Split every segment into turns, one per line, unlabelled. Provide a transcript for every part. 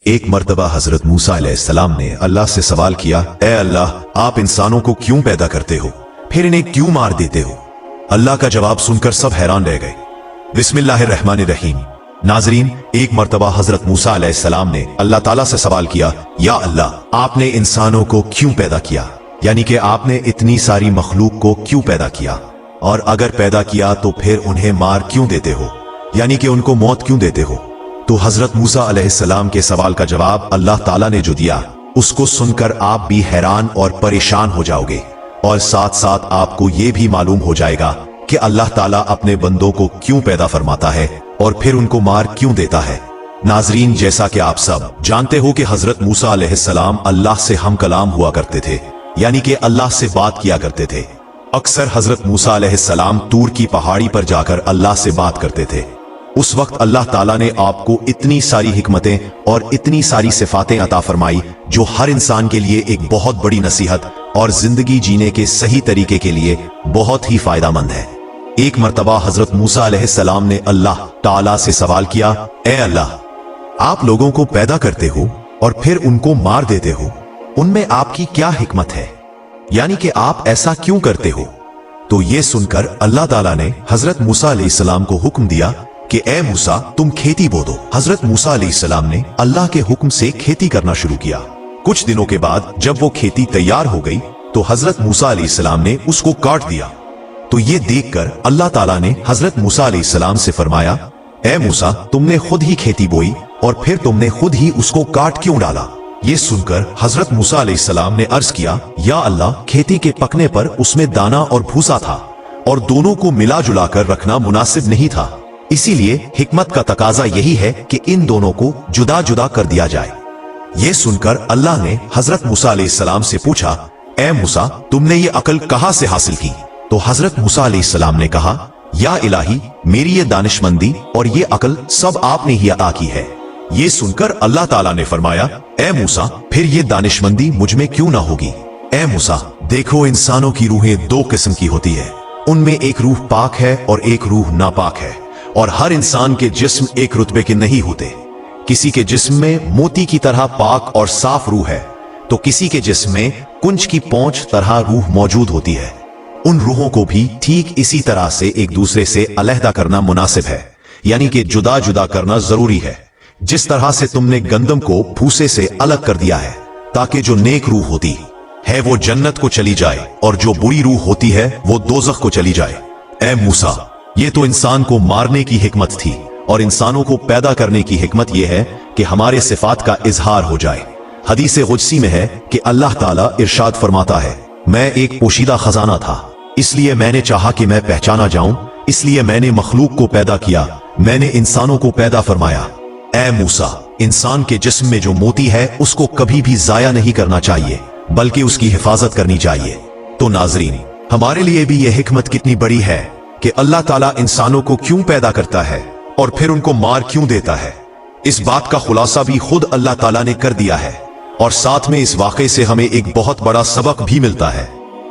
ایک مرتبہ حضرت موسیٰ علیہ السلام نے اللہ سے سوال کیا، اے اللہ، آپ انسانوں کو کیوں پیدا کرتے ہو، پھر انہیں کیوں مار دیتے ہو؟ اللہ کا جواب سن کر سب حیران رہ گئے۔ بسم اللہ الرحمن الرحیم۔ ناظرین، ایک مرتبہ حضرت موسیٰ علیہ السلام نے اللہ تعالیٰ سے سوال کیا، یا اللہ، آپ نے انسانوں کو کیوں پیدا کیا؟ یعنی کہ آپ نے اتنی ساری مخلوق کو کیوں پیدا کیا؟ اور اگر پیدا کیا تو پھر انہیں مار کیوں دیتے ہو؟ یعنی کہ ان کو موت کیوں دیتے ہو؟ تو حضرت موسیٰ علیہ السلام کے سوال کا جواب اللہ تعالیٰ نے جو دیا، اس کو سن کر آپ بھی حیران اور پریشان ہو جاؤ گے، اور ساتھ ساتھ آپ کو یہ بھی معلوم ہو جائے گا کہ اللہ تعالیٰ اپنے بندوں کو کیوں پیدا فرماتا ہے اور پھر ان کو مار کیوں دیتا ہے۔ ناظرین، جیسا کہ آپ سب جانتے ہو کہ حضرت موسیٰ علیہ السلام اللہ سے ہم کلام ہوا کرتے تھے، یعنی کہ اللہ سے بات کیا کرتے تھے۔ اکثر حضرت موسیٰ علیہ السلام طور کی پہاڑی پر جا کر اللہ سے بات کرتے تھے۔ اس وقت اللہ تعالیٰ نے آپ کو اتنی ساری حکمتیں اور اتنی ساری صفاتیں عطا فرمائی جو ہر انسان کے لیے ایک بہت بڑی نصیحت اور زندگی جینے کے صحیح طریقے کے لیے بہت ہی فائدہ مند ہے۔ ایک مرتبہ حضرت موسیٰ علیہ السلام نے اللہ تعالیٰ سے سوال کیا، اے اللہ، آپ لوگوں کو پیدا کرتے ہو اور پھر ان کو مار دیتے ہو، ان میں آپ کی کیا حکمت ہے؟ یعنی کہ آپ ایسا کیوں کرتے ہو؟ تو یہ سن کر اللہ تعالیٰ نے حضرت موسیٰ علیہ السلام کو حکم دیا کہ اے موسیٰ، تم کھیتی بو دو۔ حضرت موسیٰ علیہ السلام نے اللہ کے حکم سے کھیتی کرنا شروع کیا۔ کچھ دنوں کے بعد جب وہ کھیتی تیار ہو گئی تو حضرت موسیٰ علیہ السلام نے اس کو کاٹ دیا۔ تو یہ دیکھ کر اللہ تعالیٰ نے حضرت موسیٰ علیہ السلام سے فرمایا، اے موسیٰ، تم نے خود ہی کھیتی بوئی اور پھر تم نے خود ہی اس کو کاٹ کیوں ڈالا؟ یہ سن کر حضرت موسیٰ علیہ السلام نے عرض کیا، یا اللہ، کھیتی کے پکنے پر اس میں دانا اور بھوسا تھا اور دونوں کو ملا جلا کر رکھنا مناسب نہیں تھا، اسی لیے حکمت کا تقاضا یہی ہے کہ ان دونوں کو جدا جدا کر دیا جائے۔ یہ سن کر اللہ نے حضرت موسیٰ علیہ السلام سے پوچھا، اے موسیٰ، تم نے یہ عقل کہاں سے حاصل کی؟ تو حضرت موسیٰ علیہ السلام نے کہا، یا الہی، میری یہ دانشمندی اور یہ عقل سب آپ نے ہی عطا کی ہے۔ یہ سن کر اللہ تعالیٰ نے فرمایا، اے موسیٰ، پھر یہ دانشمندی مجھ میں کیوں نہ ہوگی؟ اے موسیٰ، دیکھو، انسانوں کی روحیں دو قسم کی ہوتی ہے، ان میں ایک روح پاک ہے اور ایک روح ناپاک ہے، اور ہر انسان کے جسم ایک رتبے کے نہیں ہوتے۔ کسی کے جسم میں موتی کی طرح پاک اور صاف روح ہے تو کسی کے جسم میں کنچ کی پونچھ طرح روح موجود ہوتی ہے۔ ان روحوں کو بھی ٹھیک اسی طرح سے ایک دوسرے سے علیحدہ کرنا مناسب ہے، یعنی کہ جدا جدا کرنا ضروری ہے۔ جس طرح سے تم نے گندم کو بھوسے سے الگ کر دیا ہے تاکہ جو نیک روح ہوتی ہے وہ جنت کو چلی جائے اور جو بری روح ہوتی ہے وہ دوزخ کو چلی جائے۔ اے موسیٰ، یہ تو انسان کو مارنے کی حکمت تھی، اور انسانوں کو پیدا کرنے کی حکمت یہ ہے کہ ہمارے صفات کا اظہار ہو جائے۔ حدیث قدسی میں ہے کہ اللہ تعالیٰ ارشاد فرماتا ہے، میں ایک پوشیدہ خزانہ تھا، اس لیے میں نے چاہا کہ میں پہچانا جاؤں، اس لیے میں نے مخلوق کو پیدا کیا، میں نے انسانوں کو پیدا فرمایا۔ اے موسیٰ، انسان کے جسم میں جو موتی ہے اس کو کبھی بھی ضائع نہیں کرنا چاہیے، بلکہ اس کی حفاظت کرنی چاہیے۔ تو ناظرین، ہمارے لیے بھی یہ حکمت کتنی بڑی ہے کہ اللہ تعالیٰ انسانوں کو کیوں پیدا کرتا ہے اور پھر ان کو مار کیوں دیتا ہے۔ اس بات کا خلاصہ بھی خود اللہ تعالیٰ نے کر دیا ہے، اور ساتھ میں اس واقعے سے ہمیں ایک بہت بڑا سبق بھی ملتا ہے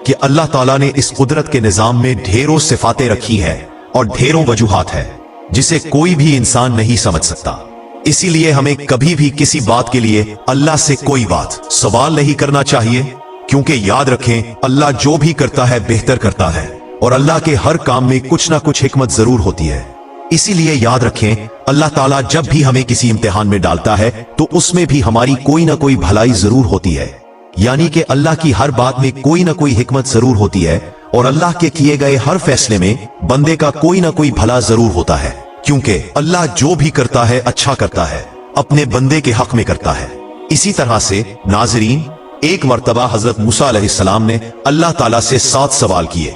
کہ اللہ تعالیٰ نے اس قدرت کے نظام میں ڈھیروں صفاتیں رکھی ہیں اور ڈھیروں وجوہات ہیں جسے کوئی بھی انسان نہیں سمجھ سکتا۔ اسی لیے ہمیں کبھی بھی کسی بات کے لیے اللہ سے کوئی بات سوال نہیں کرنا چاہیے، کیونکہ یاد رکھیں، اللہ جو بھی کرتا ہے بہتر کرتا ہے، اور اللہ کے ہر کام میں کچھ نہ کچھ حکمت ضرور ہوتی ہے۔ اسی لیے یاد رکھیں، اللہ تعالیٰ جب بھی ہمیں کسی امتحان میں ڈالتا ہے تو اس میں بھی ہماری کوئی نہ کوئی بھلائی ضرور ہوتی ہے، یعنی کہ اللہ کی ہر بات میں کوئی نہ کوئی حکمت ضرور ہوتی ہے، اور اللہ کے کیے گئے ہر فیصلے میں بندے کا کوئی نہ کوئی بھلا ضرور ہوتا ہے، کیونکہ اللہ جو بھی کرتا ہے اچھا کرتا ہے، اپنے بندے کے حق میں کرتا ہے۔ اسی طرح سے ناظرین، ایک مرتبہ حضرت موسیٰ علیہ السلام نے اللہ تعالیٰ سے 7 سوال کیے۔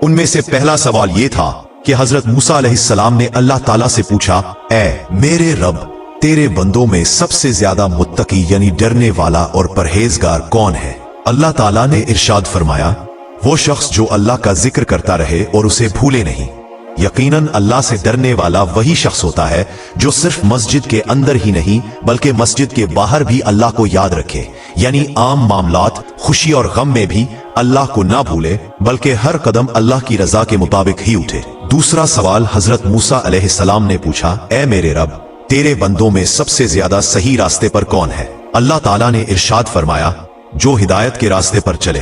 ان میں سے پہلا سوال یہ تھا کہ حضرت موسیٰ علیہ السلام نے اللہ تعالیٰ سے پوچھا، اے میرے رب، تیرے بندوں میں سب سے زیادہ متقی یعنی ڈرنے والا اور پرہیزگار کون ہے؟ اللہ تعالیٰ نے ارشاد فرمایا، وہ شخص جو اللہ کا ذکر کرتا رہے اور اسے بھولے نہیں۔ یقیناً اللہ سے ڈرنے والا وہی شخص ہوتا ہے جو صرف مسجد کے اندر ہی نہیں بلکہ مسجد کے باہر بھی اللہ کو یاد رکھے، یعنی عام معاملات، خوشی اور غم میں بھی اللہ کو نہ بھولے بلکہ ہر قدم اللہ کی رضا کے مطابق ہی اٹھے۔ دوسرا سوال حضرت موسیٰ علیہ السلام نے پوچھا، اے میرے رب، तेरे बंदों में सबसे ज्यादा सही रास्ते पर कौन है? अल्लाह ताला ने इरशाद फरमाया, जो हिदायत के रास्ते पर चले।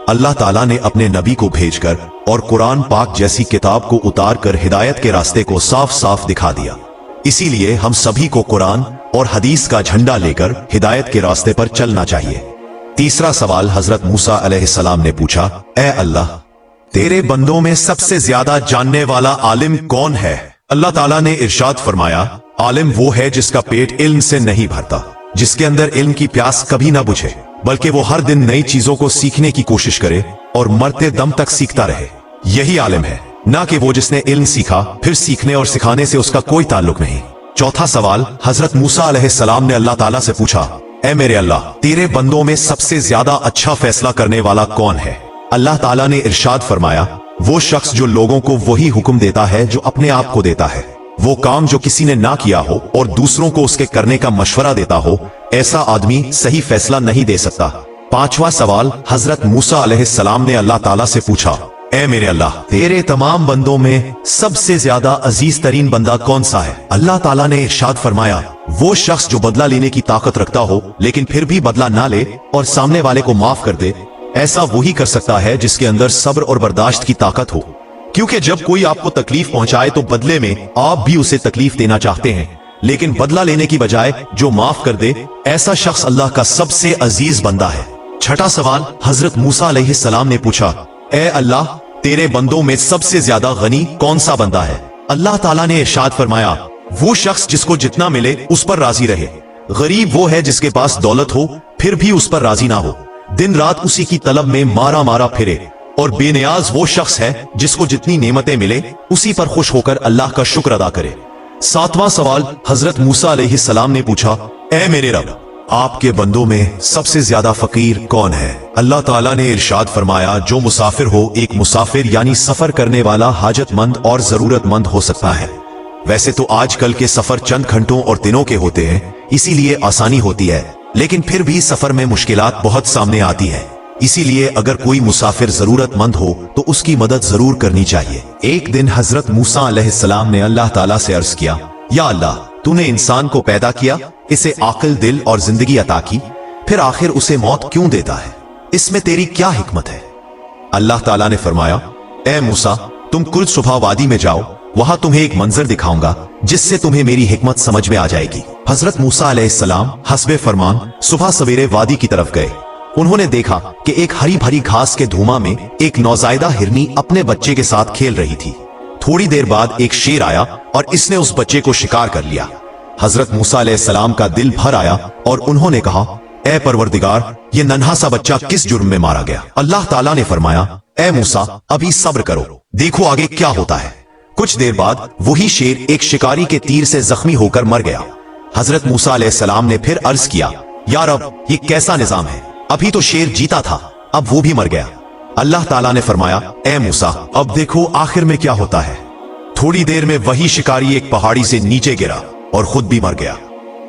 अल्लाह ताला ने अपने नबी को भेजकर और कुरान पाक जैसी किताब को उतार कर हिदायत के रास्ते को साफ साफ दिखा दिया। इसीलिए हम सभी को कुरान और हदीस का झंडा लेकर हिदायत के रास्ते पर चलना चाहिए। तीसरा सवाल हजरत मूसा अलैहिस्सलाम ने पूछा, ए अल्लाह, तेरे बंदों में सबसे ज्यादा जानने वाला आलिम कौन है? अल्लाह ताला ने इरशाद फरमाया, आलिम वो है जिसका पेट इल्म से नहीं भरता, जिसके अंदर इल्म की प्यास कभी ना बुझे, बल्कि वो हर दिन नई चीजों को सीखने की कोशिश करे और मरते दम तक सीखता रहे। यही आलिम है, ना कि वो जिसने इल्म सीखा फिर सीखने और सिखाने से उसका कोई ताल्लुक नहीं। चौथा सवाल हजरत मूसा अलैहिस्सलाम ने अल्लाह ताला से पूछा, ए मेरे अल्लाह, तेरे बंदों में सबसे ज्यादा अच्छा फैसला करने वाला कौन है? अल्लाह ताला ने इरशाद फरमाया, वो शख्स जो लोगों को वही हुक्म देता है जो अपने आप को देता है, वो काम जो किसी ने ना किया हो और दूसरों को उसके करने का मशवरा देता हो, ऐसा आदमी सही फैसला नहीं दे सकता। पांचवा सवाल हजरत मूसा अलैहिस्सलाम ने अल्लाह ताला से पूछा, ए मेरे अल्लाह, तेरे तमाम बंदों में सबसे ज्यादा अजीज तरीन बंदा कौन सा है? अल्लाह ताला ने इरशाद फरमाया, वो शख्स जो बदला लेने की ताकत रखता हो लेकिन फिर भी बदला ना ले और सामने वाले को माफ कर दे, ऐसा वही कर सकता है जिसके अंदर सब्र और बर्दाश्त की ताकत हो। क्योंकि जब कोई आपको तकलीफ पहुंचाए तो बदले में आप भी उसे तकलीफ देना चाहते हैं, लेकिन बदला लेने की बजाय जो माफ कर दे, ऐसा शख्स अल्लाह का सबसे अजीज बंदा है। छठा सवाल हजरत मूसा अलैहिस्सलाम ने पूछा, ए अल्लाह, तेरे बंदों में सबसे ज्यादा गनी कौन सा बंदा है? अल्लाह ताला ने इरशाद फरमाया, वो शख्स जिसको जितना मिले उस पर राजी रहे। गरीब वो है जिसके पास दौलत हो फिर भी उस पर राजी ना हो, दिन रात उसी की तलब में मारा मारा फिरे। और बेनियाज वो शख्स है जिसको जितनी नेमतें मिले उसी पर खुश होकर अल्लाह का शुक्र अदा करे। सातवां सवाल हजरत मूसा अलैहिस्सलाम ने पूछा, ए मेरे रब, आपके बंदों में सबसे ज्यादा फकीर कौन है? अल्लाह ताला ने इरशाद फरमाया, जो मुसाफिर हो, एक मुसाफिर यानी सफर करने वाला हाजतमंद और जरूरतमंद हो सकता है। वैसे तो आजकल के सफर चंद घंटों और दिनों के होते हैं, इसीलिए आसानी होती है, लेकिन फिर भी सफर में मुश्किलात बहुत सामने आती है। इसीलिए अगर कोई मुसाफिर जरूरतमंद हो तो उसकी मदद जरूर करनी चाहिए। एक दिन हजरत मूसा अलैहिस्सलाम ने अल्लाह ताला से अर्ज किया, या अल्लाह, तूने इंसान को पैदा किया, इसे आकल, दिल और जिंदगी अता की, फिर आखिर उसे मौत क्यों देता है? इसमें तेरी क्या हिकमत है? अल्लाह ताला ने फरमाया, ए मूसा, तुम कुल सुबह वादी में जाओ, वहां तुम्हें एक मंजर दिखाऊंगा जिससे तुम्हें मेरी हिकमत समझ में आ जाएगी। हजरत मूसा अलैहिस्सलाम हस्बे फरमान सुबह सवेरे वादी की तरफ गए। उन्होंने देखा कि एक हरी भरी घास के धुआं में एक नौजायदा हिरनी अपने बच्चे के साथ खेल रही थी। थोड़ी देर बाद एक शेर आया और इसने उस बच्चे को शिकार कर लिया। हजरत मूसा अलैहिस्सलाम का दिल भर आया और उन्होंने कहा, ए परवरदिगार, ये नन्हा सा बच्चा किस जुर्म में मारा गया? अल्लाह ताला ने फरमाया, ए मूसा, अभी सब्र करो, देखो आगे क्या होता है। कुछ देर बाद वही शेर एक शिकारी के तीर से जख्मी होकर मर गया। हजरत मूसा अलैहिस्सलाम ने फिर अर्ज किया, या रब, ये कैसा निजाम है? अभी तो शेर जीता था, अब वो भी मर गया। अल्लाह ताला ने फरमाया, ए मूसा, अब देखो आखिर में क्या होता है। थोड़ी देर में वही शिकारी एक पहाड़ी से नीचे गिरा और खुद भी मर गया।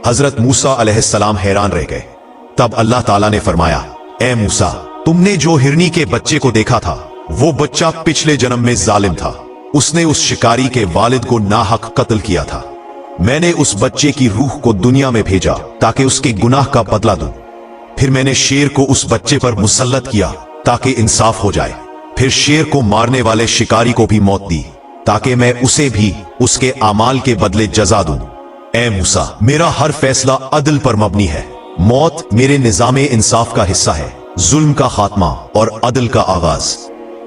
हजरत मूसा अलैहिस्सलाम हैरान रह गए। तब अल्लाह ताला ने फरमाया, ए मूसा, तुमने जो हिरनी के बच्चे को देखा था, वो बच्चा पिछले जन्म में जालिम था। उसने उस शिकारी के वालिद को नाहक कत्ल किया था। मैंने उस बच्चे की रूह को दुनिया में भेजा ताकि उसके गुनाह का बदला दूं। फिर मैंने शेर को उस बच्चे पर मुसल्लत किया ताकि इंसाफ हो जाए। फिर शेर को मारने वाले शिकारी को भी मौत दी ताकि मैं उसे भी उसके आमाल के बदले जजा दूं। ए मूसा, मेरा हर फैसला अदल पर मबनी है। मौत मेरे निजामे इंसाफ का हिस्सा है, जुल्म का खात्मा और अदल का आगाज।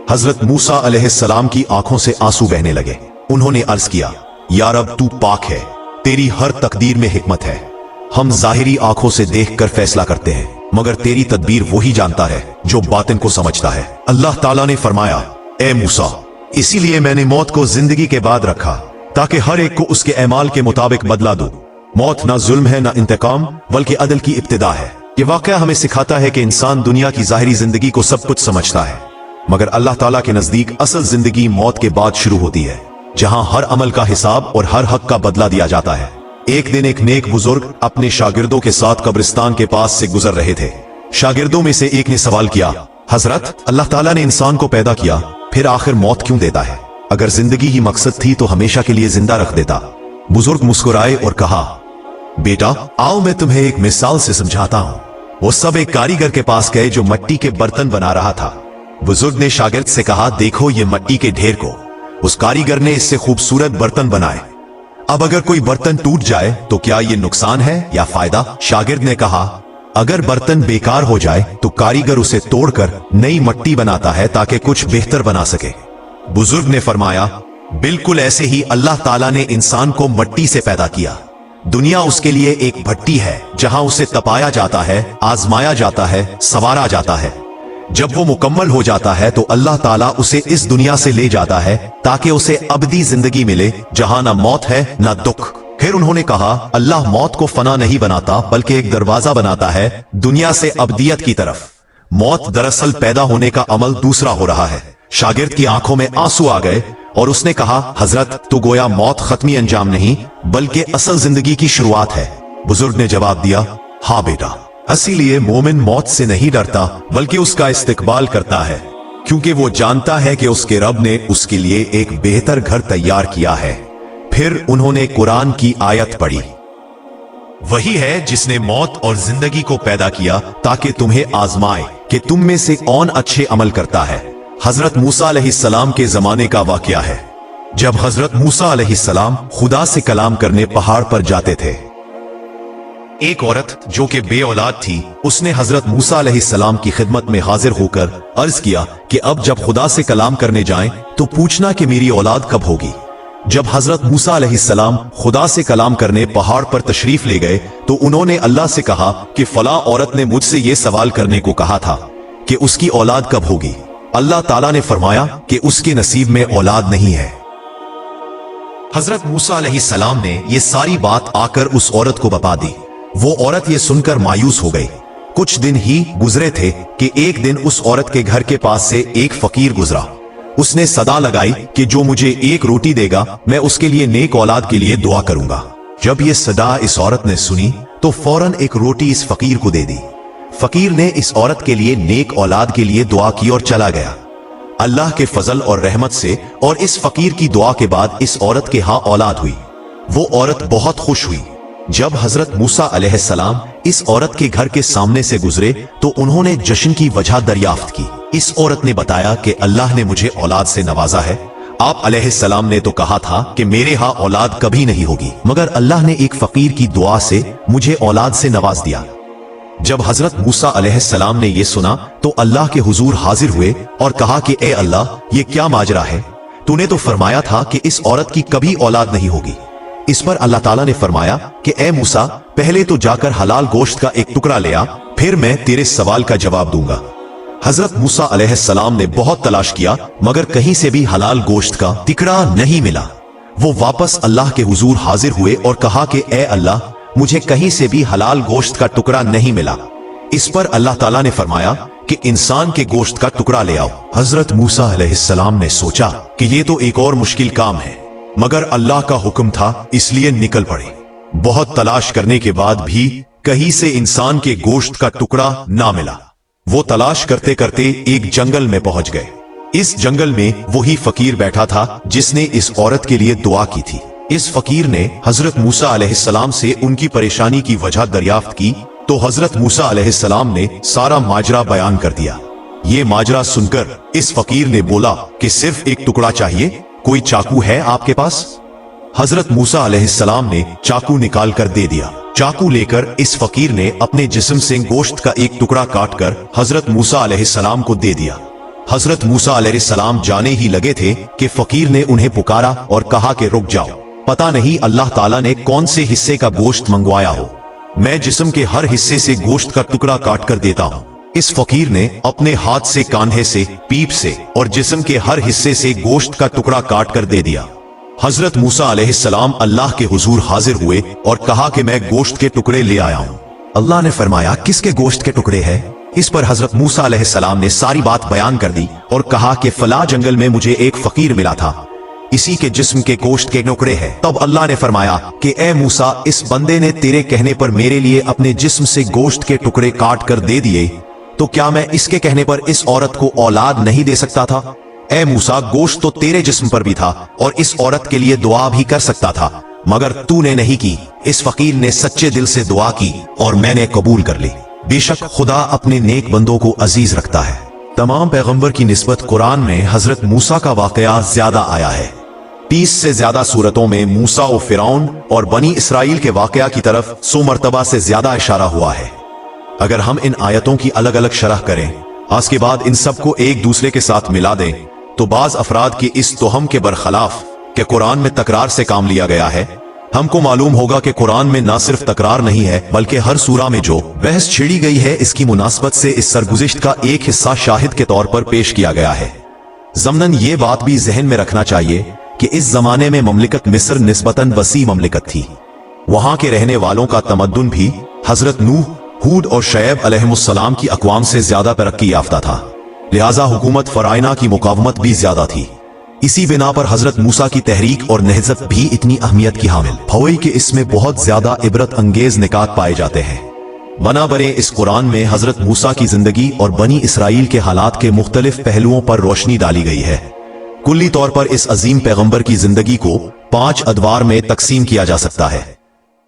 हजरत मूसा अलैहिस्सलाम की आंखों से आंसू बहने लगे। उन्होंने अर्ज किया, या रब, तू पाक है, तेरी हर तकदीर में हिकमत है। हम जाहिरी आंखों से देखकर फैसला करते हैं, मगर तेरी तदबीर वही जानता है जो बातिन को समझता है। अल्लाह ताला ने फरमाया, ए मूसा, इसीलिए मैंने मौत को जिंदगी के बाद रखा ताकि हर एक को उसके अमाल के मुताबिक बदला दूं। मौत ना जुल्म है ना इंतकाम, बल्कि अदल की इब्तिदा है। ये वाकया हमें सिखाता है कि इंसान दुनिया की जाहिरी जिंदगी को सब कुछ समझता है, मगर अल्लाह ताला के नजदीक असल जिंदगी मौत के बाद शुरू होती है, जहां हर अमल का हिसाब और हर हक का बदला दिया जाता है। एक दिन एक नेक बुजुर्ग अपने शागिर्दों के साथ कब्रिस्तान के पास से गुजर रहे थे। शागिर्दों में से एक ने सवाल किया, हजरत, अल्लाह ताला ने इंसान को पैदा किया, फिर आखिर मौत क्यों देता है? अगर जिंदगी ही मकसद थी तो हमेशा के लिए जिंदा रख देता। बुजुर्ग मुस्कुराए और कहा, बेटा आओ मैं तुम्हें एक मिसाल से समझाता हूँ। वो सब एक कारीगर के पास गए जो मिट्टी के बर्तन बना रहा था। बुजुर्ग ने शागिर्द से कहा, देखो ये मिट्टी के ढेर को। उस कारीगर ने इससे खूबसूरत बर्तन बनाए। अब अगर कोई बर्तन टूट जाए तो क्या ये नुकसान है या फायदा? शागिर्द ने कहा, अगर बर्तन बेकार हो जाए तो कारीगर उसे तोड़कर नई मिट्टी बनाता है ताकि कुछ बेहतर बना सके। बुजुर्ग ने फरमाया, बिल्कुल ऐसे ही अल्लाह ताला ने इंसान को मिट्टी से पैदा किया। दुनिया उसके लिए एक भट्टी है जहां उसे तपाया जाता है, आजमाया जाता है, संवारा जाता है। जब वो मुकम्मल हो जाता है तो अल्लाह ताला उसे इस दुनिया से ले जाता है ताकि उसे अबदी जिंदगी मिले जहां ना मौत है ना दुख। फिर उन्होंने कहा, अल्लाह मौत को फना नहीं बनाता बल्कि एक दरवाजा बनाता है दुनिया से अबदियत की तरफ। मौत दरअसल पैदा होने का अमल दूसरा हो रहा है। शागिर्द की आंखों में आंसू आ गए और उसने कहा, हजरत तो गोया मौत खत्मी अंजाम नहीं बल्कि असल जिंदगी की शुरुआत है। बुजुर्ग ने जवाब दिया, हाँ बेटा, इसीलिए मोमिन मौत से नहीं डरता बल्कि उसका इस्तिकबाल करता है, क्योंकि वो जानता है कि उसके रब ने उसके लिए एक बेहतर घर तैयार किया है। फिर उन्होंने कुरान की आयत पढ़ी, वही है जिसने मौत और जिंदगी को पैदा किया ताकि तुम्हें आजमाए कि तुम में से कौन अच्छे अमल करता है। हजरत मूसा अलैहिस्सलाम के जमाने का वाकया है, जब हजरत मूसा अलैहिस्सलाम खुदा से कलाम करने पहाड़ पर जाते थे। एक औरत जो कि बे औलाद थी, उसने हजरत मूसा अलैहिस्सलाम की खिदमत में हाजिर होकर अर्ज किया कि अब जब खुदा से कलाम करने जाएं तो पूछना कि मेरी औलाद कब होगी। जब हजरत मूसा अलैहिस्सलाम खुदा से कलाम करने पहाड़ पर तशरीफ ले गए तो उन्होंने अल्लाह से कहा कि फला औरत ने मुझसे यह सवाल करने को कहा था कि उसकी औलाद कब होगी। अल्लाह ताला ने फरमाया कि उसके नसीब में औलाद नहीं है। हजरत मूसा अलैहिस्सलाम ने यह सारी बात आकर उस औरत को बता दी। वो औरत ये सुनकर मायूस हो गई। कुछ दिन ही गुजरे थे कि एक दिन उस औरत के घर के पास से एक फकीर गुजरा। उसने सदा लगाई कि जो मुझे एक रोटी देगा मैं उसके लिए नेक औलाद के लिए दुआ करूंगा। जब ये सदा इस औरत ने सुनी तो फौरन एक रोटी इस फकीर को दे दी। फकीर ने इस औरत के लिए नेक औलाद के लिए दुआ की और चला गया। अल्लाह के फजल और रहमत से और इस फकीर की दुआ के बाद इस औरत के यहाँ औलाद हुई। वो औरत बहुत खुश हुई। जब हजरत मूसा अलैहिस्सलाम इस औरत के घर के सामने से गुजरे तो उन्होंने जश्न की वजह दरियाफ्त की। इस औरत ने बताया कि अल्लाह ने मुझे औलाद से नवाजा है। आप अलैहिस्सलाम ने तो कहा था कि मेरे यहाँ औलाद कभी नहीं होगी, मगर अल्लाह ने एक फकीर की दुआ से मुझे औलाद से नवाज दिया। जब हजरत मूसा अलैहिस्सलाम ने यह सुना तो अल्लाह के हुजूर हाजिर हुए और कहा कि ए अल्लाह, ये क्या माजरा है? तूने तो फरमाया था कि इस औरत की कभी औलाद नहीं होगी। इस पर अल्लाह ताला ने फरमाया कि ए मूसा, पहले तो जाकर हलाल गोश्त का एक टुकड़ा ले आ, फिर मैं तेरे सवाल का जवाब दूंगा। हजरत मूसा अलैहिस्सलाम ने बहुत तलाश किया मगर कहीं से भी हलाल गोश्त का टुकड़ा नहीं मिला। वो वापस अल्लाह के हुजूर हाजिर हुए और कहा कि ए अल्लाह, मुझे कहीं से भी हलाल गोश्त का टुकड़ा नहीं मिला। इस पर अल्लाह ताला ने फरमाया कि इंसान के गोश्त का टुकड़ा ले आओ। हजरत मूसा अलैहिस्सलाम ने सोचा कि ये तो एक और मुश्किल काम है, मगर अल्लाह का हुक्म था इसलिए निकल पड़े। बहुत तलाश करने के बाद भी कहीं से इंसान के गोश्त का टुकड़ा ना मिला। वो तलाश करते करते एक जंगल में पहुंच गए। इस जंगल में वही फकीर बैठा था जिसने इस औरत के लिए दुआ की थी। इस फकीर ने हजरत मूसा अलैहिस्सलाम से उनकी परेशानी की वजह दरियाफ्त की तो हजरत मूसा अलैहिस्सलाम ने सारा माजरा बयान कर दिया। ये माजरा सुनकर इस फकीर ने बोला कि सिर्फ एक टुकड़ा चाहिए, कोई चाकू है आपके पास? हजरत मूसा अलैहिस्सलाम ने चाकू निकाल कर दे दिया। चाकू लेकर इस फकीर ने अपने जिस्म से गोश्त का एक टुकड़ा काटकर हजरत मूसा अलैहिस्सलाम को दे दिया। हजरत मूसा अलैहिस्सलाम जाने ही लगे थे कि फकीर ने उन्हें पुकारा और कहा कि रुक जाओ, पता नहीं अल्लाह ताला ने कौन से हिस्से का गोश्त मंगवाया हो, मैं जिस्म के हर हिस्से से गोश्त का टुकड़ा काट कर देता हूँ। इस फकीर ने अपने हाथ से, कांधे से, पीठ से और जिस्म के हर हिस्से से गोश्त का टुकड़ा काट कर दे दिया। हजरत मूसा अलैहिस्सलाम अल्लाह के हुजूर हाजिर हुए और कहा कि मैं गोश्त के टुकड़े ले आया हूँ। अल्लाह ने फरमाया, किसके गोश्त के टुकड़े हैं? इस पर हजरत मूसा अलैहिस्सलाम ने सारी बात बयान कर दी और कहा कि फला जंगल में मुझे एक फकीर मिला था, इसी के जिस्म के गोश्त के टुकड़े हैं। तब अल्लाह ने फरमाया कि ए मूसा, इस बंदे ने तेरे कहने पर मेरे लिए अपने जिस्म से गोश्त के टुकड़े काट कर दे दिए, तो क्या मैं इसके कहने पर इस औरत को औलाद नहीं दे सकता था? ए मूसा, गोश्त तो तेरे जिस्म पर भी था और इस औरत के लिए दुआ भी कर सकता था, मगर तूने नहीं की। इस फकीर ने सच्चे दिल से दुआ की और मैंने कबूल कर ली। बेशक खुदा अपने नेक बंदों को अजीज रखता है। तमाम पैगंबर की निस्बत कुरान में हजरत मूसा का वाकया ज्यादा आया है। 30 से ज्यादा सूरतों में मूसा और फिरौन और बनी इसराइल के वाकया की तरफ 100 मर्तबा से ज्यादा इशारा हुआ है। अगर हम इन आयतों की अलग अलग शरह करें, आज के बाद इन सबको एक दूसरे के साथ मिला दें, तो बाज अफराद की इस तोहम के बरखलाफ कि कुरान में तकरार से काम लिया गया है, हमको मालूम होगा कि कुरान में ना सिर्फ तकरार नहीं है बल्कि हर सूरा में जो बहस छिड़ी गई है इसकी मुनासबत से इस सरगुज़िश्त का एक हिस्सा शाहिद के तौर पर पेश किया गया है। ज़मनन ये बात भी जहन में रखना चाहिए कि इस जमाने में ममलिकत मिस्र निस्बतन वसी ममलिकत थी। वहां के रहने वालों का तमद्दुन भी हजरत नूह, हूद और शुएब अलैहिमुस्सलाम की अक़वाम से ज्यादा तरक्की याफ्ता था, लिहाजा हुकूमत फराइना की मुकावमत भी ज्यादा थी। इसी बिना पर हजरत मूसा की तहरीक और नहज़त भी इतनी अहमियत की हामिल हुई कि इसमें बहुत ज्यादा इबरत अंगेज निकात पाए जाते हैं। बनाबरे इस कुरान में हजरत मूसा की जिंदगी और बनी इसराइल के हालात के मुख्तलिफ पहलुओं पर रोशनी डाली गई है। कुल्ली तौर पर इस अजीम पैगंबर की जिंदगी को 5 अदवार में तकसीम किया जा सकता है।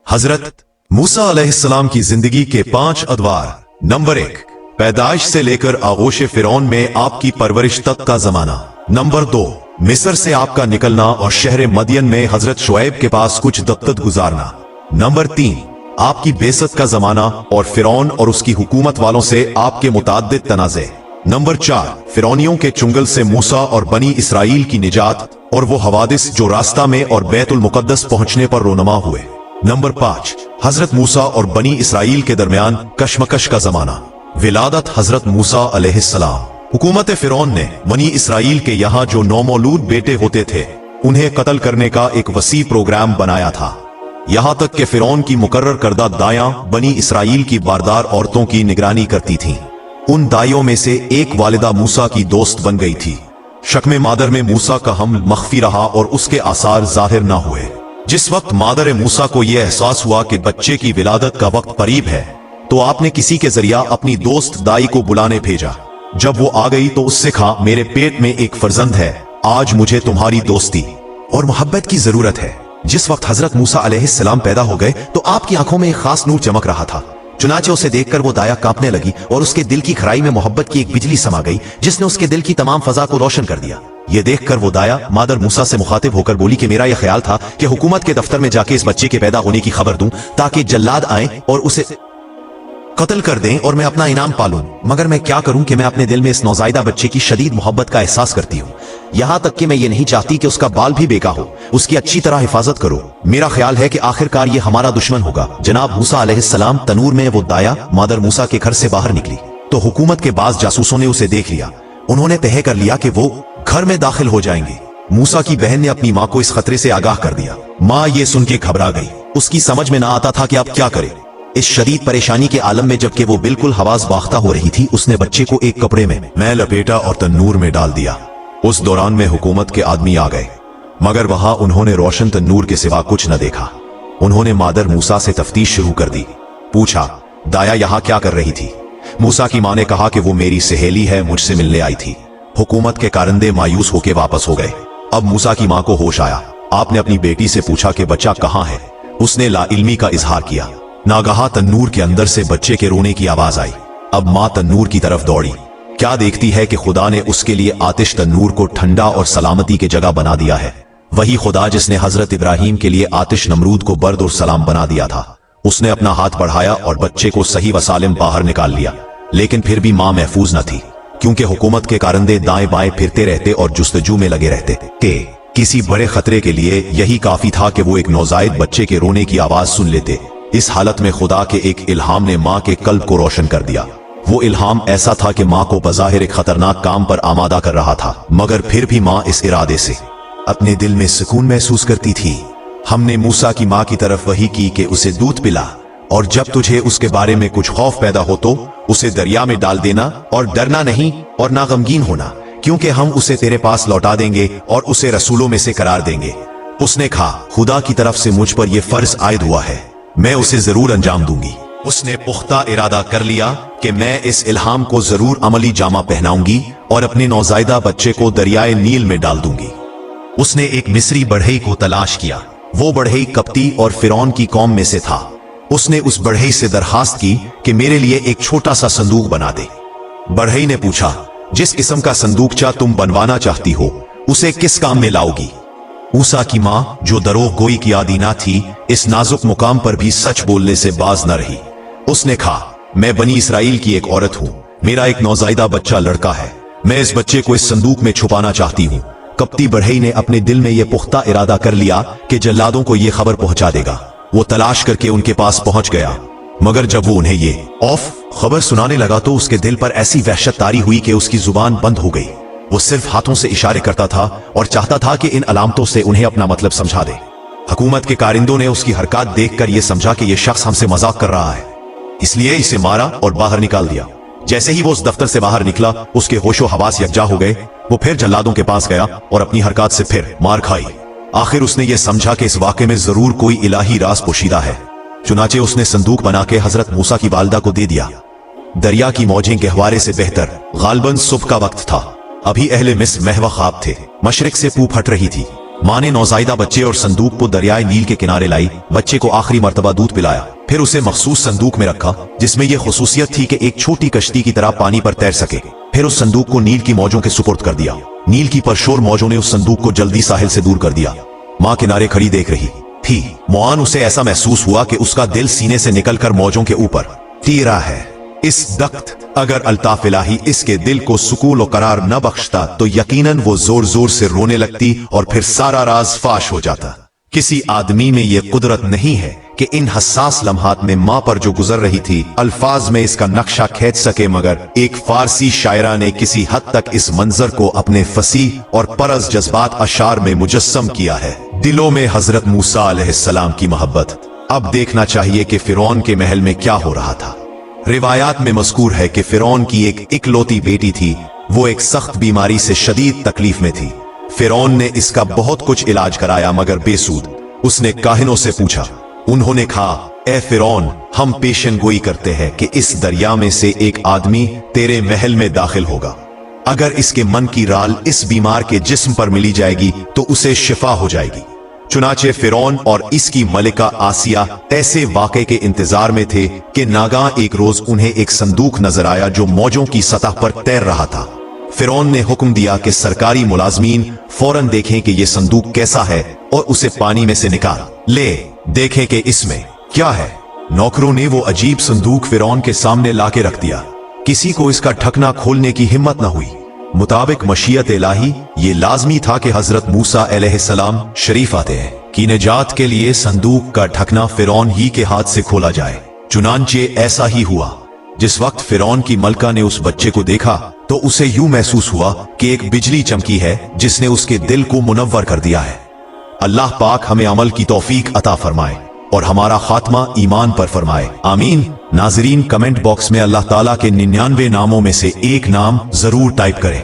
हजरत मूसा अलैहिस्सलाम की जिंदगी के 5 अदवार। नंबर 1, पैदाइश से लेकर आगोश फिरौन में आपकी परवरिश तक का जमाना। नंबर 2, मिस्र से आपका निकलना और शहर मदियन में हजरत शुएब के पास कुछ दक्कत गुजारना। नंबर 3, आपकी बेसत का जमाना और फिरौन और उसकी हुकूमत वालों से आपके मुताद्दिद तनाज़े। नंबर 4, फिरौनियों के चुंगल से मूसा और बनी इसराइल की निजात और वो हवादिस जो रास्ता में और बैतुल मुकद्दस पहुंचने पर रोनमा हुए। नंबर 5, हजरत मूसा और बनी इसराइल के दरमियान कशमकश का जमाना। विलादत हजरत मूसा अलैहिस्सलाम। हुकूमत फिरौन ने बनी इसराइल के यहाँ जो नौमौलूद बेटे होते थे उन्हें कत्ल करने का एक वसी प्रोग्राम बनाया था। यहाँ तक कि फिरौन की मुकर्रर करदा दायां बनी इसराइल की बारदार औरतों की निगरानी करती थीं। उन दाइयों में से एक वालिदा मूसा की दोस्त बन गई थी। शक्म मादर में मूसा का हमल मख्फी रहा और उसके आसार जाहिर न हुए। जिस वक्त मादर मूसा को यह एहसास हुआ कि बच्चे की विलादत का वक्त करीब है, तो आपने किसी के जरिया अपनी दोस्त दाई को बुलाने भेजा। जब वो आ गई तो उससे कहा, मेरे पेट में एक फर्जंद है, आज मुझे तुम्हारी दोस्ती और मोहब्बत की जरूरत है। जिस वक्त हजरत मूसा अलैहिस्सलाम पैदा हो गए तो आपकी आंखों में एक खास नूर चमक रहा था। चुनाचे उसे देखकर वो दाया कांपने लगी और उसके दिल की खराई में मोहब्बत की एक बिजली समा गई जिसने उसके दिल की तमाम फजा को रोशन कर दिया। ये देखकर वो दाया मादर मूसा से मुखातिब होकर बोली कि मेरा यह ख्याल था कि हुकूमत के दफ्तर में जाके इस बच्चे के पैदा होने की खबर दूं ताकि जल्लाद आए और उसे कत्ल कर दें और मैं अपना इनाम पालूं। मगर मैं क्या करूं कि मैं अपने दिल में इस नौजायदा बच्चे की शदीद मोहब्बत का एहसास करती हूं। यहां तक कि मैं ये नहीं चाहती कि उसका बाल भी बेका हो। उसकी अच्छी तरह हिफाजत करो। मेरा ख्याल है कि आखिरकार ये हमारा दुश्मन होगा। जनाब मूसा अलैहिस्सलाम तनूर में वो दाया मादर मूसा के घर से बाहर निकली तो हुकूमत के बाज जासूसों ने उसे देख लिया। उन्होंने तय कर लिया कि वो घर में दाखिल हो जाएंगे। मूसा की बहन ने अपनी माँ को इस खतरे से आगाह कर दिया। माँ ये सुन के घबरा गई। उसकी समझ में ना आता था कि अब क्या करे। इस शदीद परेशानी के आलम में जबकि वो बिल्कुल हवास बाख्ता हो रही थी, उसने बच्चे को एक कपड़े में मैं लपेटा और तन्नूर में डाल दिया। उस दौरान में हुकूमत के आदमी आ गए, मगर वहां उन्होंने रोशन तन्नूर के सिवा कुछ न देखा। उन्होंने मादर मूसा से तफ्तीश शुरू कर दी। पूछा, दाया यहाँ क्या कर रही थी? मूसा की माँ ने कहा कि वो मेरी सहेली है, मुझसे मिलने आई थी। हुकूमत के कारिंदे मायूस होकर वापस हो गए। अब मूसा की माँ को होश आया। आपने अपनी बेटी से पूछा कि बच्चा कहाँ है। उसने लाइल्मी का इजहार किया। नागहा तन्नूर के अंदर से बच्चे के रोने की आवाज आई। अब माँ तन्नूर की तरफ दौड़ी। क्या देखती है कि खुदा ने उसके लिए आतिश तन्नूर को ठंडा और सलामती की जगह बना दिया है। वही खुदा जिसने हजरत इब्राहिम के लिए आतिश नमरूद को बर्द और सलाम बना दिया था। उसने अपना हाथ बढ़ाया और बच्चे को सही व सालिम बाहर निकाल लिया। लेकिन फिर भी माँ महफूज न थी, क्योंकि हुकूमत के कारिंदे दाएं बाएं फिरते रहते और जुस्तजू में लगे रहते थे। किसी बड़े खतरे के लिए यही काफी था कि वो एक नौजायद बच्चे के रोने की आवाज सुन लेते। इस हालत में खुदा के एक इल्हाम ने माँ के कल्ब को रोशन कर दिया। वो इल्हाम ऐसा था कि माँ को बज़ाहिर एक खतरनाक काम पर आमादा कर रहा था, मगर फिर भी माँ इस इरादे से अपने दिल में सुकून महसूस करती थी। हमने मूसा की माँ की तरफ वही की कि उसे दूध पिला और जब तुझे उसके बारे में कुछ खौफ पैदा हो तो उसे दरिया में डाल देना और डरना नहीं और ना गमगीन होना, क्योंकि हम उसे तेरे पास लौटा देंगे और उसे रसूलों में से करार देंगे। उसने कहा, खुदा की तरफ से मुझ पर यह फर्ज आयद हुआ है, मैं उसे जरूर अंजाम दूंगी। उसने पुख्ता इरादा कर लिया कि मैं इस इल्हाम को जरूर अमली जामा पहनाऊंगी और अपने नौजायदा बच्चे को दरियाए नील में डाल दूंगी। उसने एक मिस्री बढ़ई को तलाश किया वो बढ़ई कप्ती और फिरौन की कौम में से था। उसने उस बढ़ई से दरखास्त की कि मेरे लिए एक छोटा सा संदूक बना दे। बढ़ई ने पूछा, जिस किस्म का संदूकचा तुम बनवाना चाहती हो उसे किस काम में लाओगी? मूसा की मां, जो दरोग गोई की आदीना थी, इस नाजुक मुकाम पर भी सच बोलने से बाज न रही। उसने कहा, मैं बनी इसराइल की एक औरत हूं, मेरा एक नौजायदा बच्चा लड़का है, मैं इस बच्चे को इस संदूक में छुपाना चाहती हूं। कप्ती बढ़ई ने अपने दिल में यह पुख्ता इरादा कर लिया कि जल्लादों को यह खबर पहुंचा देगा। वो तलाश करके उनके पास पहुंच गया, मगर जब वो उन्हें ये खबर सुनाने लगा तो उसके दिल पर ऐसी वहशत तारी हुई कि उसकी जुबान बंद हो गई। वो सिर्फ हाथों से इशारे करता था और चाहता था कि इन अलामतों से उन्हें अपना मतलब समझा दे। हुकूमत के कारिंदों ने उसकी हरकत देखकर यह समझा कि यह शख्स हमसे मजाक कर रहा है, इसलिए इसे मारा और बाहर निकाल दिया। जैसे ही वो उस दफ्तर से बाहर निकला, उसके होशो हवास यकजा हो गए। वो फिर जल्लादों के पास गया और अपनी हरकत से फिर मार खाई। आखिर उसने ये समझा कि इस वाक़े में जरूर कोई इलाही राज पोशीदा है। चुनाचे उसने संदूक बना के हजरत मूसा की वालिदा को दे दिया। दरिया की मौजें गहवारे से बेहतर गालबन सुबह का वक्त था। अभी अहले मिस्र महवा ख्वाब थे। मशरिक से पूप हट रही थी। माँ ने नौजायदा बच्चे और संदूक को दरियाए नील के किनारे लाई। बच्चे को आखिरी मर्तबा दूध पिलाया, फिर उसे मखसूस संदूक में रखा जिसमें यह खुसूसियत थी कि एक छोटी कश्ती की तरह पानी पर तैर सके। फिर उस संदूक को नील की मौजों के सुपुर्द कर दिया। नील की परशोर मौजों ने उस संदूक को जल्दी साहिल से दूर कर दिया। माँ किनारे खड़ी देख रही थी। मुआन उसे ऐसा महसूस हुआ कि उसका दिल सीने से निकलकर मौजों के ऊपर तीरा है। इस वक्त अगर अल्ताफ इलाही इसके दिल को सुकून और करार न बख्शता तो यकीनन वो जोर जोर से रोने लगती और फिर सारा राज फाश हो जाता। किसी आदमी में यह कुदरत नहीं है कि इन हसास लम्हात में माँ पर जो गुजर रही थी अल्फाज में इसका नक्शा खींच सके, मगर एक फारसी शायरा ने किसी हद तक इस मंजर को अपने फसीह और परस जज्बात अशार में मुजस्सम किया है। दिलों में हजरत मूसा अलैहिस्सलाम की मोहब्बत। अब देखना चाहिए कि फिरौन के महल में क्या हो रहा था। रिवायात में मज़कूर है कि फिरौन की एक इकलौती बेटी थी। वो एक सख्त बीमारी से शदीद तकलीफ में थी। फिरौन ने इसका बहुत कुछ इलाज कराया मगर बेसूद। उसने काहिनों से पूछा। उन्होंने कहा, ए फिरौन, हम पेशन गोई करते हैं कि इस दरिया में से एक आदमी तेरे महल में दाखिल होगा। अगर इसके मन की राल इस बीमार के जिस्म पर मिली जाएगी तो उसे शिफा हो जाएगी। चुनाचे फिरौन और इसकी मलिका आसिया ऐसे वाक़े के इंतजार में थे कि नागाह एक रोज उन्हें एक संदूक नजर आया जो मौजों की सतह पर तैर रहा था। फिरौन ने हुक्म दिया कि सरकारी मुलाजमीन फौरन देखें कि यह संदूक कैसा है और उसे पानी में से निकाल ले देखें कि इसमें क्या है। नौकरों ने वो अजीब संदूक फिरौन के सामने लाके रख दिया। किसी को इसका ढकना खोलने की हिम्मत न हुई। मुताबिक मशीयत इलाही ये लाजमी था कि हजरत मूसा अलैहिस्सलाम शरीफ आते हैं कि निजात के लिए संदूक का ढकना फिरौन ही के हाथ से खोला जाए। चुनांचे ऐसा ही हुआ। जिस वक्त फिरौन की मलका ने उस बच्चे को देखा तो उसे यूं महसूस हुआ कि एक बिजली चमकी है जिसने उसके दिल को मुनव्वर कर दिया है। अल्लाह पाक हमें अमल की तौफीक अता फरमाए और हमारा खात्मा ईमान पर फरमाए, आमीन। नाजरीन, कमेंट बॉक्स में अल्लाह ताला के 99 नामों में से एक नाम जरूर टाइप करें।